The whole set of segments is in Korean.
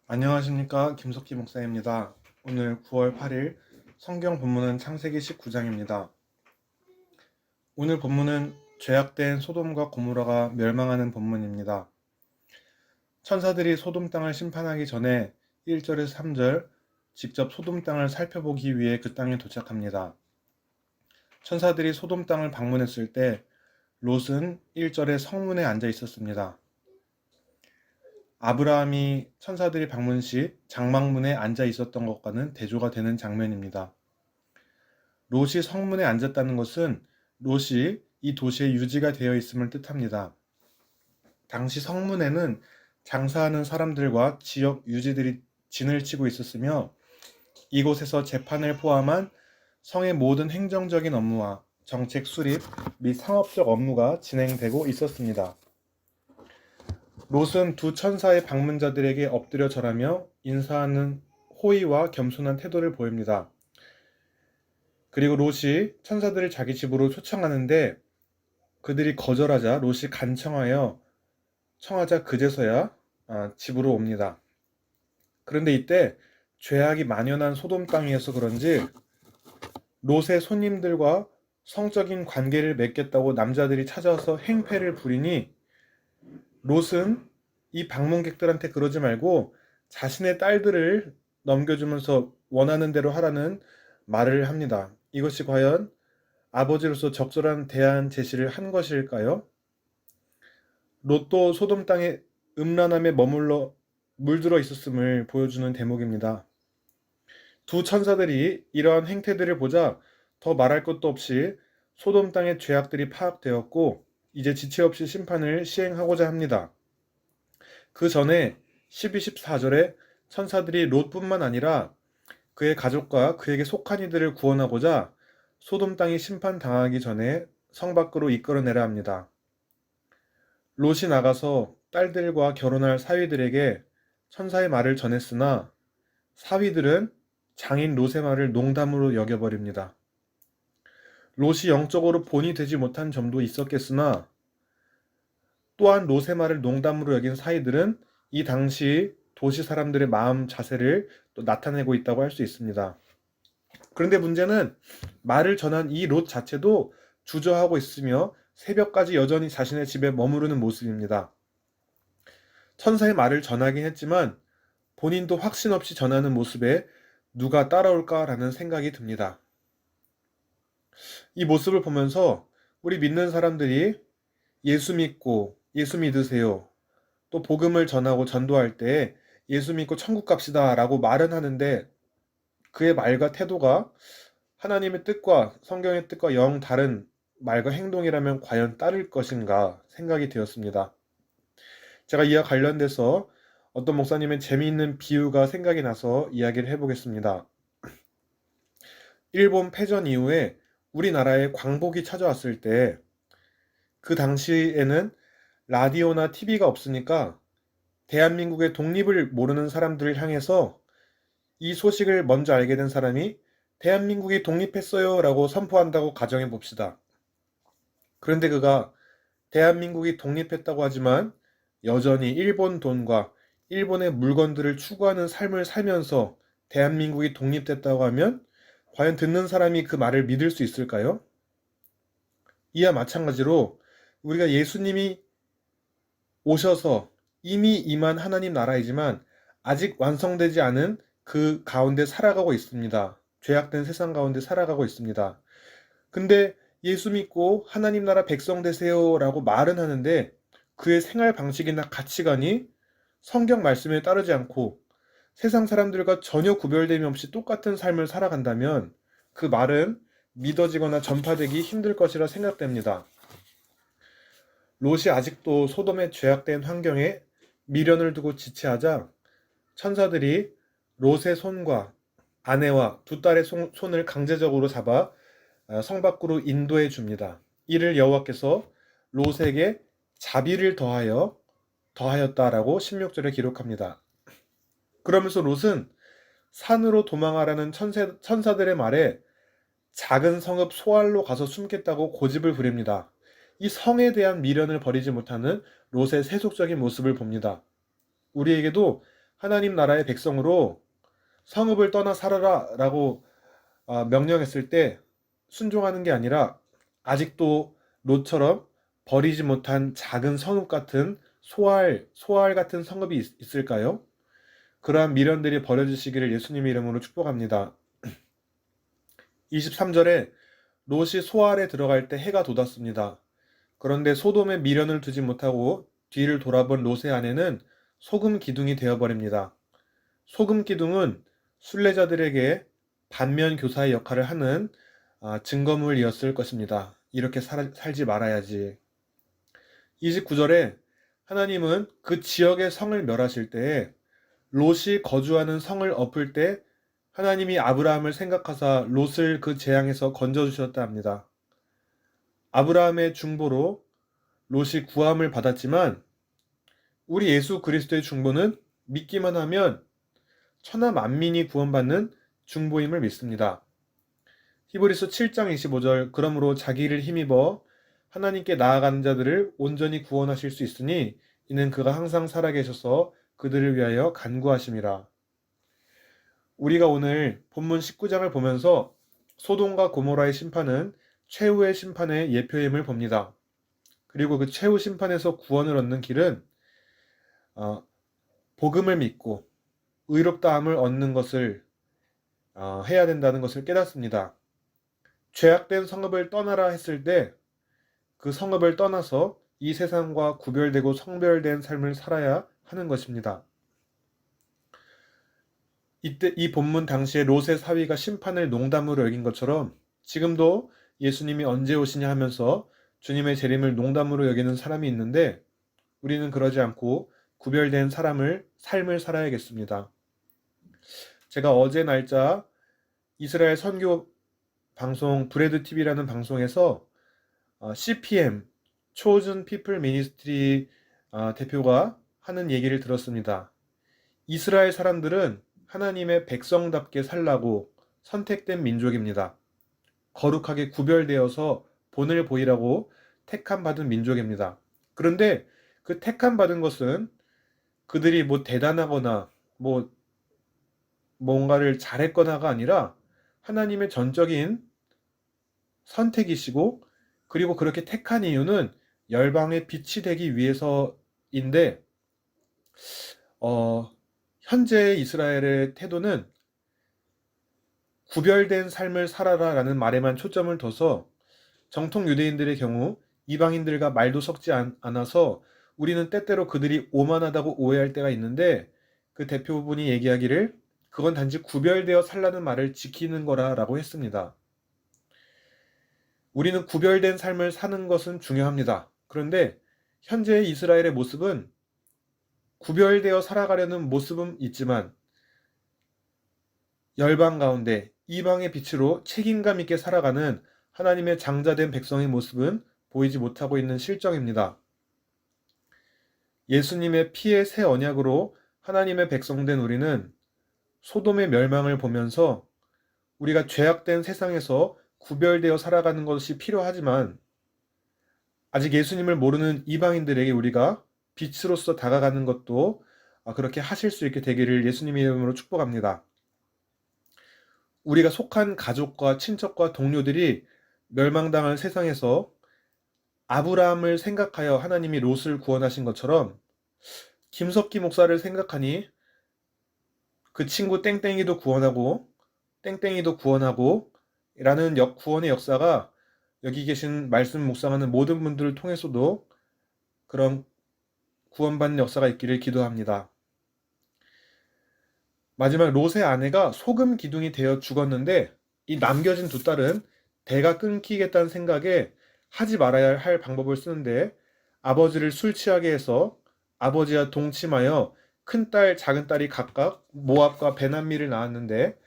안녕하십니까, 김석기 목사입니다. 오늘 9월 8일 성경 본문은 창세기 19장입니다. 오늘 본문은 죄악된 소돔과 고모라가 멸망하는 본문입니다. 천사들이 소돔 땅을 심판하기 전에 1절에서 3절 직접 소돔 땅을 살펴보기 위해 그 땅에 도착합니다. 천사들이 소돔 땅을 방문했을 때 롯은 1절에 성문에 앉아 있었습니다. 아브라함이 천사들이 방문 시 장막문에 앉아 있었던 것과는 대조가 되는 장면입니다. 롯이 성문에 앉았다는 것은 롯이 이 도시에 유지가 되어 있음을 뜻합니다. 당시 성문에는 장사하는 사람들과 지역 유지들이 진을 치고 있었으며 이곳에서 재판을 포함한 성의 모든 행정적인 업무와 정책 수립 및 상업적 업무가 진행되고 있었습니다. 롯은 두 천사의 방문자들에게 엎드려 절하며 인사하는 호의와 겸손한 태도를 보입니다. 그리고 롯이 천사들을 자기 집으로 초청하는데 그들이 거절하자 롯이 간청하여 청하자 그제서야 집으로 옵니다. 그런데 이때 죄악이 만연한 소돔 땅이어서 그런지 롯의 손님들과 성적인 관계를 맺겠다고 남자들이 찾아와서 행패를 부리니 롯은 이 방문객들한테 그러지 말고 자신의 딸들을 넘겨주면서 원하는 대로 하라는 말을 합니다. 이것이 과연 아버지로서 적절한 대안 제시를 한 것일까요? 롯도 소돔 땅의 음란함에 머물러 물들어 있었음을 보여주는 대목입니다. 두 천사들이 이러한 행태들을 보자 더 말할 것도 없이 소돔 땅의 죄악들이 파악되었고 이제 지체 없이 심판을 시행하고자 합니다. 그 전에 12, 14절에 천사들이 롯뿐만 아니라 그의 가족과 그에게 속한 이들을 구원하고자 소돔 땅이 심판당하기 전에 성 밖으로 이끌어내라 합니다. 롯이 나가서 딸들과 결혼할 사위들에게 천사의 말을 전했으나 사위들은 장인 롯의 말을 농담으로 여겨버립니다. 롯이 영적으로 본이 되지 못한 점도 있었겠으나 또한 롯의 말을 농담으로 여긴 사위들은 이 당시 도시 사람들의 마음 자세를 또 나타내고 있다고 할 수 있습니다. 그런데 문제는 말을 전한 이 롯 자체도 주저하고 있으며 새벽까지 여전히 자신의 집에 머무르는 모습입니다. 천사의 말을 전하긴 했지만 본인도 확신 없이 전하는 모습에 누가 따라올까라는 생각이 듭니다. 이 모습을 보면서 우리 믿는 사람들이 예수 믿고 예수 믿으세요. 또 복음을 전하고 전도할 때 예수 믿고 천국 갑시다 라고 말은 하는데 그의 말과 태도가 하나님의 뜻과 성경의 뜻과 영 다른 말과 행동이라면 과연 따를 것인가 생각이 되었습니다. 제가 이와 관련돼서 어떤 목사님의 재미있는 비유가 생각이 나서 이야기를 해보겠습니다. 일본 패전 이후에 우리나라에 광복이 찾아왔을 때 그 당시에는 라디오나 TV가 없으니까 대한민국의 독립을 모르는 사람들을 향해서 이 소식을 먼저 알게 된 사람이 대한민국이 독립했어요 라고 선포한다고 가정해 봅시다. 그런데 그가 대한민국이 독립했다고 하지만 여전히 일본 돈과 일본의 물건들을 추구하는 삶을 살면서 대한민국이 독립됐다고 하면 과연 듣는 사람이 그 말을 믿을 수 있을까요? 이와 마찬가지로 우리가 예수님이 오셔서 이미 임한 하나님 나라이지만 아직 완성되지 않은 그 가운데 살아가고 있습니다. 죄악된 세상 가운데 살아가고 있습니다. 근데 예수 믿고 하나님 나라 백성 되세요 라고 말은 하는데 그의 생활 방식이나 가치관이 성경 말씀에 따르지 않고 세상 사람들과 전혀 구별됨이 없이 똑같은 삶을 살아간다면 그 말은 믿어지거나 전파되기 힘들 것이라 생각됩니다. 롯이 아직도 소돔의 죄악된 환경에 미련을 두고 지체하자 천사들이 롯의 손과 아내와 두 딸의 손을 강제적으로 잡아 성 밖으로 인도해 줍니다. 이를 여호와께서 롯에게 자비를 더하였다라고 16절에 기록합니다. 그러면서 롯은 산으로 도망하라는 천사들의 말에 작은 성읍 소알로 가서 숨겠다고 고집을 부립니다. 이 성에 대한 미련을 버리지 못하는 롯의 세속적인 모습을 봅니다. 우리에게도 하나님 나라의 백성으로 성읍을 떠나 살아라 라고 명령했을 때 순종하는 게 아니라 아직도 롯처럼 버리지 못한 작은 성읍 같은 소알 같은 성읍이 있을까요? 그러한 미련들이 버려지시기를 예수님의 이름으로 축복합니다. 23절에 롯이 소알에 들어갈 때 해가 돋았습니다. 그런데 소돔에 미련을 두지 못하고 뒤를 돌아본 롯의 아내는 소금 기둥이 되어버립니다. 소금 기둥은 순례자들에게 반면 교사의 역할을 하는 증거물이었을 것입니다. 이렇게 살지 말아야지. 29절에 하나님은 그 지역의 성을 멸하실 때에 롯이 거주하는 성을 엎을 때 하나님이 아브라함을 생각하사 롯을 그 재앙에서 건져주셨다 합니다. 아브라함의 중보로 롯이 구함을 받았지만 우리 예수 그리스도의 중보는 믿기만 하면 천하 만민이 구원받는 중보임을 믿습니다. 히브리서 7장 25절 그러므로 자기를 힘입어 하나님께 나아가는 자들을 온전히 구원하실 수 있으니 이는 그가 항상 살아계셔서 그들을 위하여 간구하심이라. 우리가 오늘 본문 19장을 보면서 소돔과 고모라의 심판은 최후의 심판의 예표임을 봅니다. 그리고 그 최후 심판에서 구원을 얻는 길은 복음을 믿고 의롭다함을 얻는 것을 해야 된다는 것을 깨닫습니다. 죄악된 성읍을 떠나라 했을 때 그 성읍을 떠나서 이 세상과 구별되고 성별된 삶을 살아야 하는 것입니다. 이때 이 본문 당시에 롯의 사위가 심판을 농담으로 여긴 것처럼 지금도 예수님이 언제 오시냐 하면서 주님의 재림을 농담으로 여기는 사람이 있는데 우리는 그러지 않고 구별된 삶을 살아야겠습니다. 제가 어제 날짜 이스라엘 선교 방송 브레드 TV라는 방송에서 CPM Chosen People Ministry 대표가 하는 얘기를 들었습니다. 이스라엘 사람들은 하나님의 백성답게 살라고 선택된 민족입니다. 거룩하게 구별되어서 본을 보이라고 택함 받은 민족입니다. 그런데 그 택함 받은 것은 그들이 뭐 대단하거나 뭐 뭔가를 잘했거나가 아니라 하나님의 전적인 선택이시고 그리고 그렇게 택한 이유는 열방의 빛이 되기 위해서인데 현재 이스라엘의 태도는 구별된 삶을 살아라 라는 말에만 초점을 둬서 정통 유대인들의 경우 이방인들과 말도 섞지 않아서 우리는 때때로 그들이 오만하다고 오해할 때가 있는데 그 대표분이 얘기하기를 그건 단지 구별되어 살라는 말을 지키는 거라고 했습니다. 우리는 구별된 삶을 사는 것은 중요합니다. 그런데 현재의 이스라엘의 모습은 구별되어 살아가려는 모습은 있지만 열방 가운데 이방의 빛으로 책임감 있게 살아가는 하나님의 장자된 백성의 모습은 보이지 못하고 있는 실정입니다. 예수님의 피의 새 언약으로 하나님의 백성된 우리는 소돔의 멸망을 보면서 우리가 죄악된 세상에서 구별되어 살아가는 것이 필요하지만 아직 예수님을 모르는 이방인들에게 우리가 빛으로서 다가가는 것도 그렇게 하실 수 있게 되기를 예수님의 이름으로 축복합니다. 우리가 속한 가족과 친척과 동료들이 멸망당할 세상에서 아브라함을 생각하여 하나님이 롯을 구원하신 것처럼 김석기 목사를 생각하니 그 친구 땡땡이도 구원하고 땡땡이도 구원하고 라는 구원의 역사가 여기 계신 말씀 묵상하는 모든 분들을 통해서도 그런 구원받는 역사가 있기를 기도합니다. 마지막 롯의 아내가 소금 기둥이 되어 죽었는데 이 남겨진 두 딸은 대가 끊기겠다는 생각에 하지 말아야 할 방법을 쓰는데 아버지를 술 취하게 해서 아버지와 동침하여 큰딸, 작은딸이 각각 모압과 베남미를 낳았는데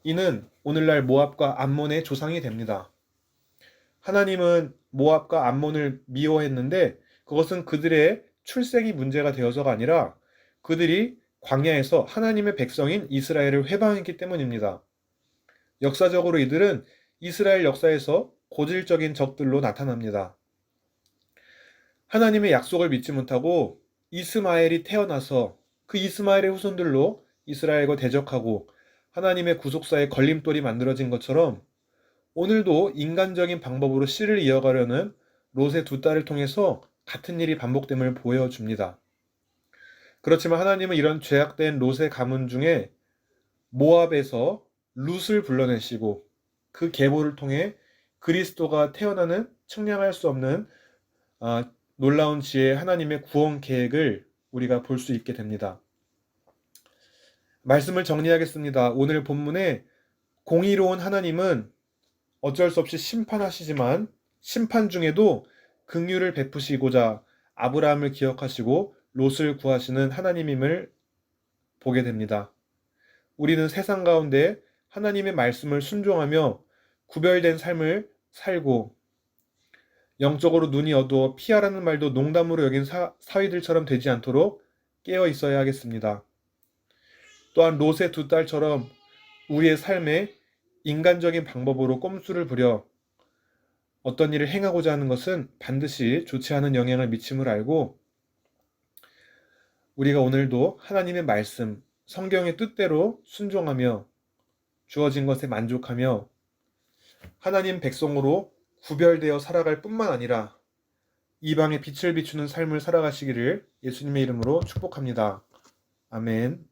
이는 오늘날 모압과 암몬의 조상이 됩니다. 하나님은 모압과 암몬을 미워했는데 그것은 그들의 출생이 문제가 되어서가 아니라 그들이 광야에서 하나님의 백성인 이스라엘을 회방했기 때문입니다. 역사적으로 이들은 이스라엘 역사에서 고질적인 적들로 나타납니다. 하나님의 약속을 믿지 못하고 이스마엘이 태어나서 그 이스마엘의 후손들로 이스라엘과 대적하고 하나님의 구속사의 걸림돌이 만들어진 것처럼 오늘도 인간적인 방법으로 씨를 이어가려는 롯의 두 딸을 통해서 같은 일이 반복됨을 보여줍니다. 그렇지만 하나님은 이런 죄악된 롯의 가문 중에 모압에서 룻을 불러내시고 그 계보를 통해 그리스도가 태어나는 측량할 수 없는 놀라운 지혜 하나님의 구원 계획을 우리가 볼 수 있게 됩니다. 말씀을 정리하겠습니다. 오늘 본문에 공의로운 하나님은 어쩔 수 없이 심판하시지만 심판 중에도 긍휼을 베푸시고자 아브라함을 기억하시고 롯을 구하시는 하나님임을 보게 됩니다. 우리는 세상 가운데 하나님의 말씀을 순종하며 구별된 삶을 살고 영적으로 눈이 어두워 피하라는 말도 농담으로 여긴 사위들처럼 되지 않도록 깨어 있어야 하겠습니다. 또한 롯의 두 딸처럼 우리의 삶에 인간적인 방법으로 꼼수를 부려 어떤 일을 행하고자 하는 것은 반드시 좋지 않은 영향을 미침을 알고 우리가 오늘도 하나님의 말씀, 성경의 뜻대로 순종하며 주어진 것에 만족하며 하나님 백성으로 구별되어 살아갈 뿐만 아니라 이방에 빛을 비추는 삶을 살아가시기를 예수님의 이름으로 축복합니다. 아멘.